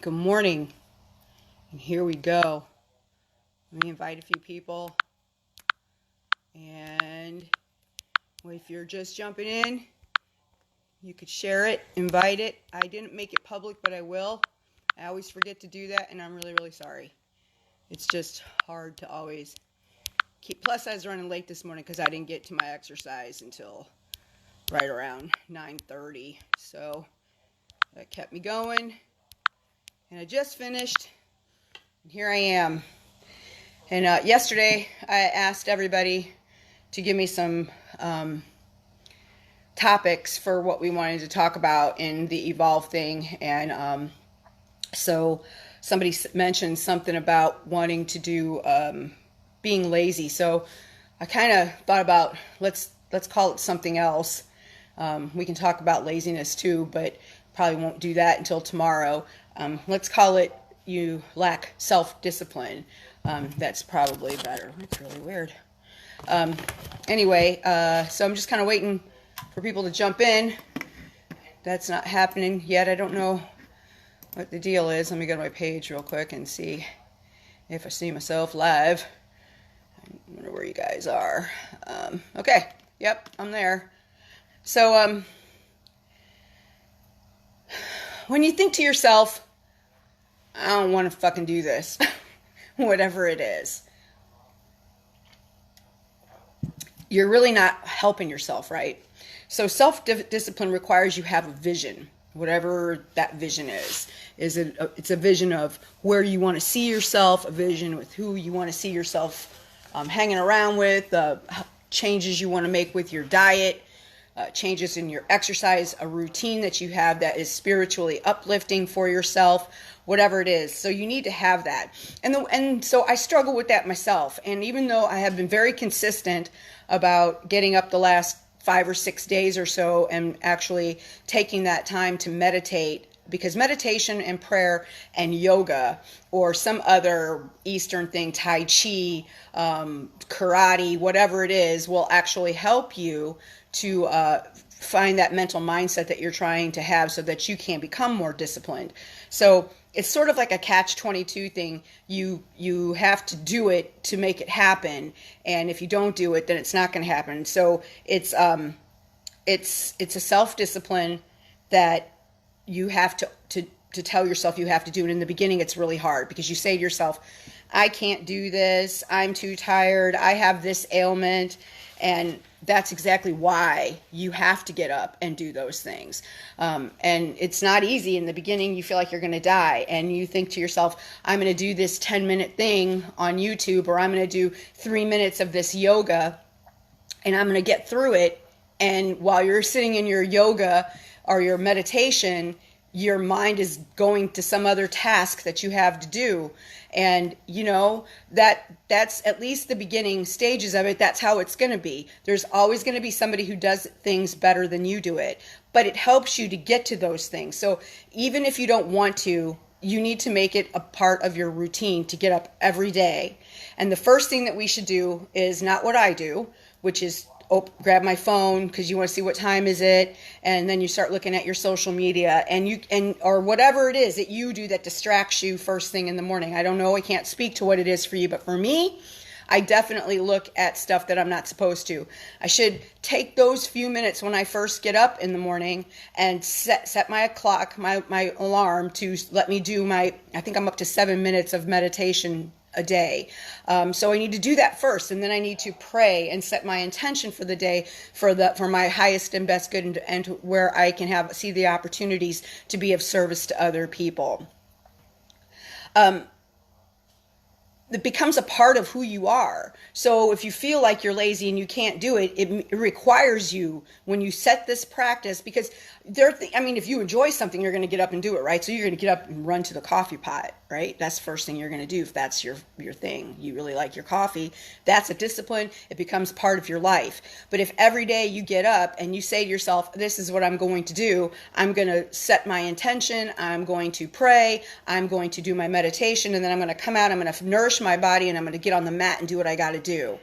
Good morning. And here we go. Let me invite a few people. And if you're just jumping in, you could share it, invite it. I didn't make it public, but I will. I always forget to do that, and I'm really, really sorry. It's just hard to always keep. Plus, I was running late this morning because I didn't get to my exercise until right around 9:30. So that kept me going. And I just finished. And here I am. And yesterday, I asked everybody to give me some topics for what we wanted to talk about in the Evolve thing. And so somebody mentioned something about wanting to do being lazy. So I kind of thought about let's call it something else. We can talk about laziness too, but probably won't do that until tomorrow. Let's call it you lack self-discipline. That's probably better. It's really weird. Anyway, so I'm just kind of waiting for people to jump in. That's not happening yet. I don't know what the deal is. Let me go to my page real quick and see if I see myself live. I wonder where you guys are. Okay. Yep, I'm there. So, when you think to yourself, I don't want to fucking do this, whatever it is, you're really not helping yourself, right? So self-discipline requires you have a vision, whatever that vision is. It's a vision of where you want to see yourself, a vision with who you want to see yourself hanging around with, changes you want to make with your diet, changes in your exercise, a routine that you have that is spiritually uplifting for yourself, whatever it is. So you need to have that. And so I struggle with that myself. And even though I have been very consistent about getting up the last 5 or 6 days or so and actually taking that time to meditate, because meditation and prayer and yoga or some other Eastern thing, Tai Chi, karate, whatever it is, will actually help you to find that mental mindset that you're trying to have so that you can become more disciplined. So it's sort of like a catch-22 thing. You have to do it to make it happen, and if you don't do it, then it's not going to happen. So it's a self-discipline that you have to tell yourself you have to do it. In the beginning, it's really hard because you say to yourself, I can't do this, I'm too tired, I have this ailment, and that's exactly why you have to get up and do those things. And it's not easy. In the beginning, you feel like you're going to die, and you think to yourself, I'm going to do this 10-minute thing on YouTube, or I'm going to do 3 minutes of this yoga, and I'm going to get through it. And while you're sitting in your yoga or your meditation, your mind is going to some other task that you have to do. And you know, that's at least the beginning stages of it. That's how it's going to be. There's always going to be somebody who does things better than you do it, but it helps you to get to those things. So even if you don't want to, you need to make it a part of your routine to get up every day. And the first thing that we should do is not what I do, which is grab my phone because you want to see what time is it, and then you start looking at your social media or whatever it is that you do that distracts you first thing in the morning. I don't know, I can't speak to what it is for you, but for me, I definitely look at stuff that I'm not supposed to. I should take those few minutes when I first get up in the morning and set my clock, my alarm to let me do I think I'm up to 7 minutes of meditation a day. So I need to do that first, and then I need to pray and set my intention for the day for my highest and best good, and where I can see the opportunities to be of service to other people. It becomes a part of who you are. So if you feel like you're lazy and you can't do it, it requires you, when you set this practice, because if you enjoy something, you're going to get up and do it, right? So you're going to get up and run to the coffee pot, right? That's the first thing you're going to do if that's your thing. You really like your coffee. That's a discipline. It becomes part of your life. But if every day you get up and you say to yourself, this is what I'm going to do, I'm going to set my intention, I'm going to pray, I'm going to do my meditation, and then I'm going to come out, I'm going to nourish my body, and I'm going to get on the mat and do what I got to do.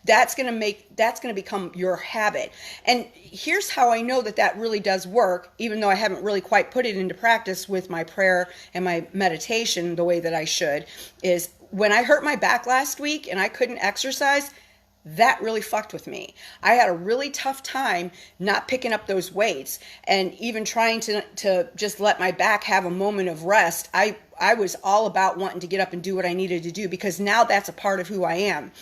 That's going to become your habit. And here's how I know that that really does work, even though I haven't really quite put it into practice with my prayer and my meditation the way that I should, is when I hurt my back last week and I couldn't exercise, that really fucked with me. I had a really tough time not picking up those weights and even trying to just let my back have a moment of rest. I was all about wanting to get up and do what I needed to do, because now that's a part of who I am.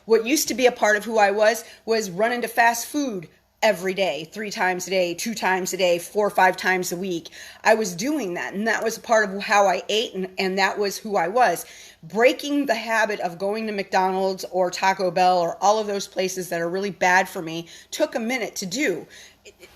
What used to be a part of who I was running to fast food every day, 3 times a day, 2 times a day, 4 or 5 times a week. I was doing that, and that was a part of how I ate, and that was who I was. Breaking the habit of going to McDonald's or Taco Bell or all of those places that are really bad for me took a minute to do.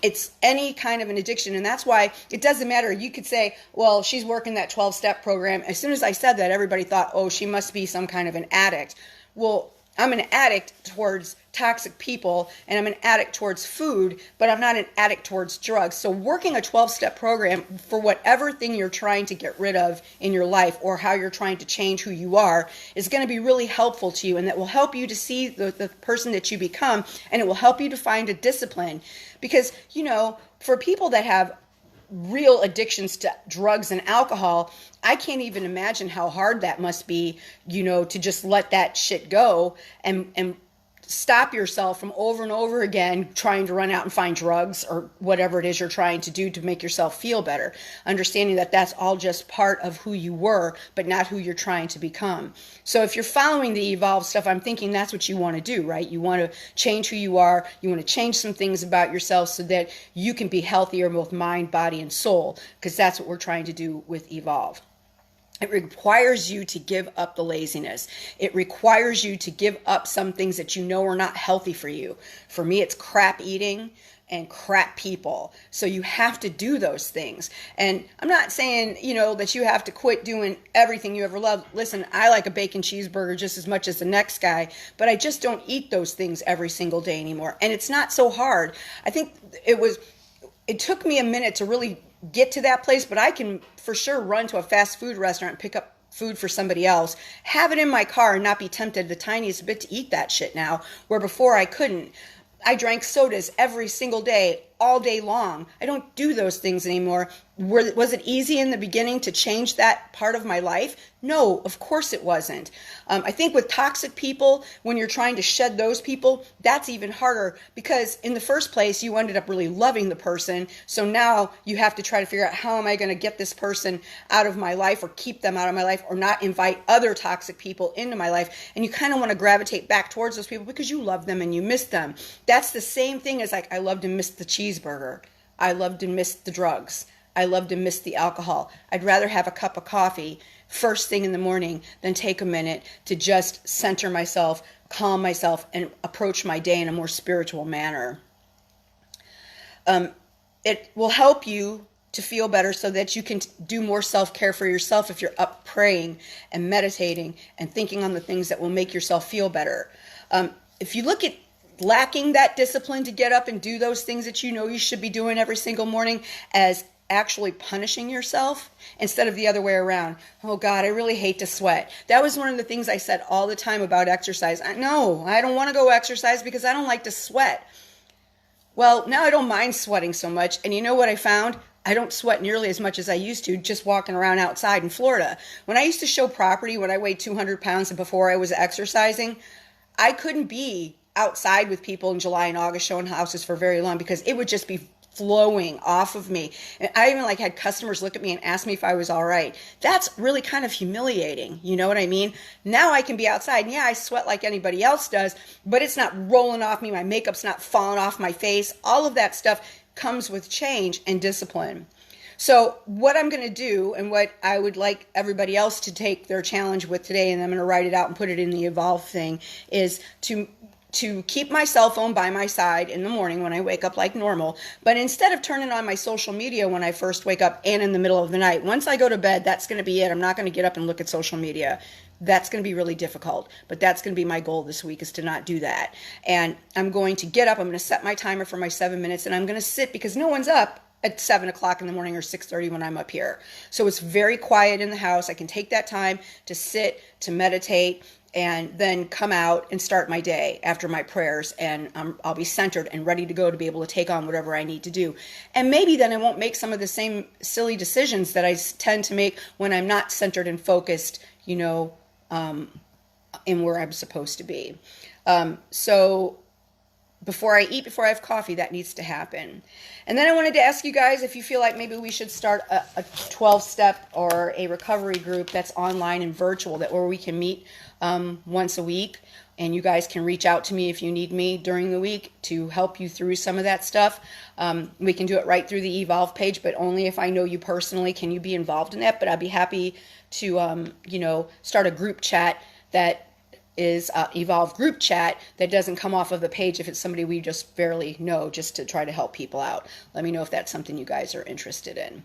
It's any kind of an addiction, and that's why it doesn't matter. You could say, well, she's working that 12-step program. As soon as I said that, everybody thought, oh, she must be some kind of an addict. Well, I'm an addict towards toxic people, and I'm an addict towards food, but I'm not an addict towards drugs. So working a 12-step program for whatever thing you're trying to get rid of in your life, or how you're trying to change who you are, is going to be really helpful to you, and that will help you to see the person that you become, and it will help you to find a discipline. Because, you know, for people that have real addictions to drugs and alcohol, I can't even imagine how hard that must be, you know, to just let that shit go and stop yourself from over and over again trying to run out and find drugs or whatever it is you're trying to do to make yourself feel better. Understanding that that's all just part of who you were, but not who you're trying to become. So if you're following the Evolve stuff, I'm thinking that's what you want to do, right? You want to change who you are. You want to change some things about yourself so that you can be healthier, both mind, body, and soul, because that's what we're trying to do with Evolve. It requires you to give up the laziness. It requires you to give up some things that you know are not healthy for you. For me, it's crap eating and crap people. So you have to do those things. And I'm not saying, you know, that you have to quit doing everything you ever loved. Listen, I like a bacon cheeseburger just as much as the next guy, but I just don't eat those things every single day anymore. And it's not so hard. I think it took me a minute to really get to that place, but I can for sure run to a fast food restaurant and pick up food for somebody else, have it in my car and not be tempted the tiniest bit to eat that shit now, where before I couldn't. I drank sodas every single day, all day long. I don't do those things anymore. Was it easy in the beginning to change that part of my life? No, of course it wasn't. I think with toxic people, when you're trying to shed those people, that's even harder, because in the first place, you ended up really loving the person. So now you have to try to figure out, how am I going to get this person out of my life, or keep them out of my life, or not invite other toxic people into my life. And you kind of want to gravitate back towards those people because you love them and you miss them. That's the same thing as, like, I loved and missed the cheeseburger. I loved and missed the drugs. I loved and missed the alcohol. I'd rather have a cup of coffee first thing in the morning than take a minute to just center myself, calm myself, and approach my day in a more spiritual manner. It will help you to feel better so that you can do more self-care for yourself if you're up praying and meditating and thinking on the things that will make yourself feel better. If you look at lacking that discipline to get up and do those things that you know you should be doing every single morning as actually punishing yourself instead of the other way around. Oh God, I really hate to sweat. That was one of the things I said all the time about exercise. No, I don't want to go exercise because I don't like to sweat. Well, now I don't mind sweating so much. And you know what I found? I don't sweat nearly as much as I used to just walking around outside in Florida. When I used to show property, when I weighed 200 pounds and before I was exercising, I couldn't be outside with people in July and August showing houses for very long because it would just be flowing off of me. And I even had customers look at me and ask me if I was all right. That's really kind of humiliating. You know what I mean? Now I can be outside and yeah, I sweat like anybody else does, but it's not rolling off me. My makeup's not falling off my face. All of that stuff comes with change and discipline. So what I'm going to do, and what I would like everybody else to take their challenge with today, and I'm going to write it out and put it in the Evolve thing, is to keep my cell phone by my side in the morning when I wake up like normal. But instead of turning on my social media when I first wake up and in the middle of the night, once I go to bed, that's going to be it. I'm not going to get up and look at social media. That's going to be really difficult. But that's going to be my goal this week, is to not do that. And I'm going to get up. I'm going to set my timer for my 7 minutes, and I'm going to sit because no one's up at 7 o'clock in the morning or 6:30 when I'm up here. So it's very quiet in the house. I can take that time to sit, to meditate, and then come out and start my day after my prayers, and I'll be centered and ready to go to be able to take on whatever I need to do. And maybe then I won't make some of the same silly decisions that I tend to make when I'm not centered and focused, in where I'm supposed to be. So before I eat, before I have coffee, that needs to happen. And then I wanted to ask you guys if you feel like maybe we should start a 12-step or a recovery group that's online and virtual, where we can meet once a week, and you guys can reach out to me if you need me during the week to help you through some of that stuff. We can do it right through the Evolve page, but only if I know you personally can you be involved in that. But I'd be happy to, start a group chat that is Evolve group chat that doesn't come off of the page if it's somebody we just barely know, just to try to help people out. Let me know if that's something you guys are interested in.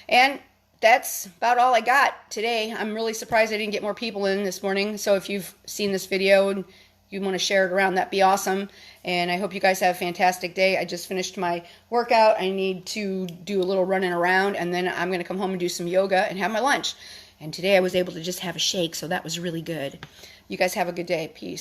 And that's about all I got today. I'm really surprised I didn't get more people in this morning. So if you've seen this video and you want to share it around, that'd be awesome. And I hope you guys have a fantastic day. I just finished my workout. I need to do a little running around, and then I'm going to come home and do some yoga and have my lunch. And today I was able to just have a shake, so that was really good. You guys have a good day. Peace.